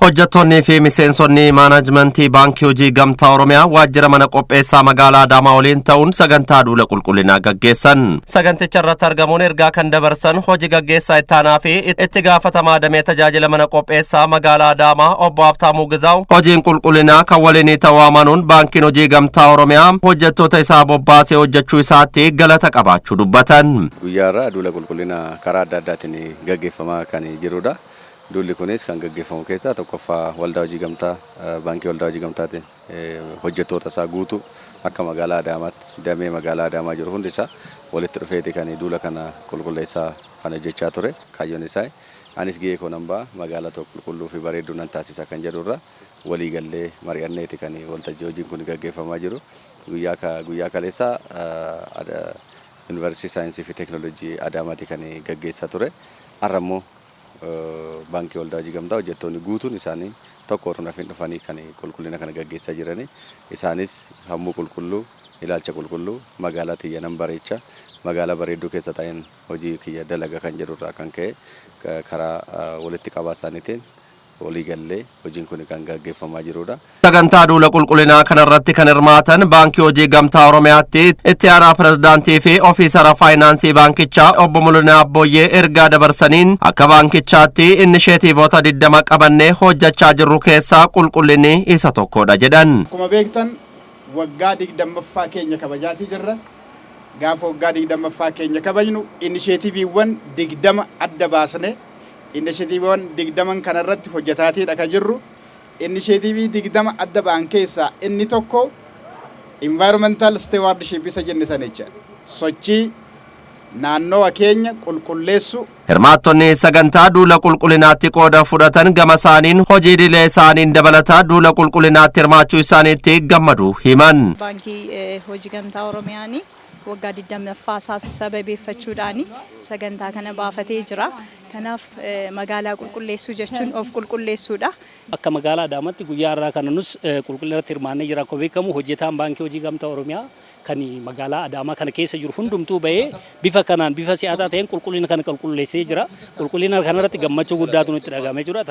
hojjettoonni fi miseensonni maanaajmentii baankii hojii gamtaa Oromiyaa waajjira mana qopheessaa magaalaa Adaamaa waliin ta'uun sagantaa duula qulqullinaa gaggeessan. Saganticha irratti argamuun ergaa kan dabarsan hojii gaggeessaa ittaanaa fi itti gaafatamaa damee tajaajila mana qopheessaa magaalaa Adaamaa obbo Habtaamuu Gizaaw hojiin qulqullinaa kan waliin ta'uu amanuun baankiin hojii gamtaa Oromiyaa hojjettoota isaa bobbaasee hojjechuu isaatti galata qabaachuu dubbatan. Guyyaarraa duula qulqullinaa karaa adda addaatiin gaggeeffamaa kan jirudha. Duulli kunis kan gaggeeffamu keessaa tokkoffaa waldaa hojii gamtaa baankii waldaa hojii gamtaatiin hojjettoota isaa guutuu akka magaalaa Adaamaatti damee magaalaa Adaamaa jiru hundi isaa walitti dhufeeti kan duula kana qulqulleessaa kan hojjechaa ture. Kaayyoon isaa anis gahee koo nan ba'a magaalaa tokko qulqulluu fi bareedduu nan taasisa kan jedhurra walii gallee mari'anneeti kan waltajjii hojiin kun gaggeeffamaa jiru. Guyyaa kaleessaa Yuunivarsiitii Saayinsii fi Teekinooloojii Adaamaatti kan gaggeessaa ture. Har'ammoo baankii waldaa hojii gamtaa hojjettoonni guutuun isaanii tokko orna fin dhufanii kan qulqullina kana gaggeessaa jirani. Isaanis hammuu qulqulluu, ilaalcha qulqulluu, magaalaa xiyyanan bareecha, magaalaa bareedduu keessa ta'een hojii kiyya dalaga kan jedhurraa kan ka'e karaa walitti qabaa isaaniitiin walii gallee hojiin kun kan gaggeeffamaa jirudha. Sagantaa duula qulqullinaa kanarratti kan hirmaatan baankii hojii gamtaa Oromiyaatti itti aanaa pirezidaantii fi ofiisara faayinaansii baankichaa obbo Mul'inaa Abbooyyee ergaa dabarsaniin akka baankichaatti inisheetiivoota 20 qabannee hojjechaa jirru keessaa qulqullinni isa tokkodha jedhan. Akkuma beektan waggaa 20ffaa keenya kabajaatii jirra. Gaafa waggaa 20ffaa keenya kabajnu inisheetiiviiwwan 20 adda baasne inisheetiiviiwwan 20 kanarratti hojjetaatii kan jirru. Inisheetiivii 20 adda ba'an keessaa inni tokko environmental stewardship isa jenne sanicha sochii naannoo keenya qulqulleessu. Hirmaattonni sagantaa duula qulqullinaatti qooda fudhatan gama isaaniin hojii idilee isaaniin dabalataa duula qulqullinaatti hirmaachuu isaaniitti gammadu himan. Baankii hojii gamtaa Oromiyaanii waggaa 20ffaa sababeeffachuudhaan sagantaa kana baafatee jira. Kanaaf magaalaa qulqulleessuu jechuun of qulqulleessuudha. Akka magaalaa Adaamaatti guyyaa irraa kana nus qulqullinatti hirmaannee jira. Akkuma beekamu hojjetaan baankii hojii gamtaa Oromiyaa kan magaalaa Adaamaa kana keessa jiru hundumtuu bahee bifa kanaan bifa si'ataa ta'een qulqullina kana qulqulleessee jira. Qulqullina kanarratti gammachuu guddaatu nutti dhagahamee jira.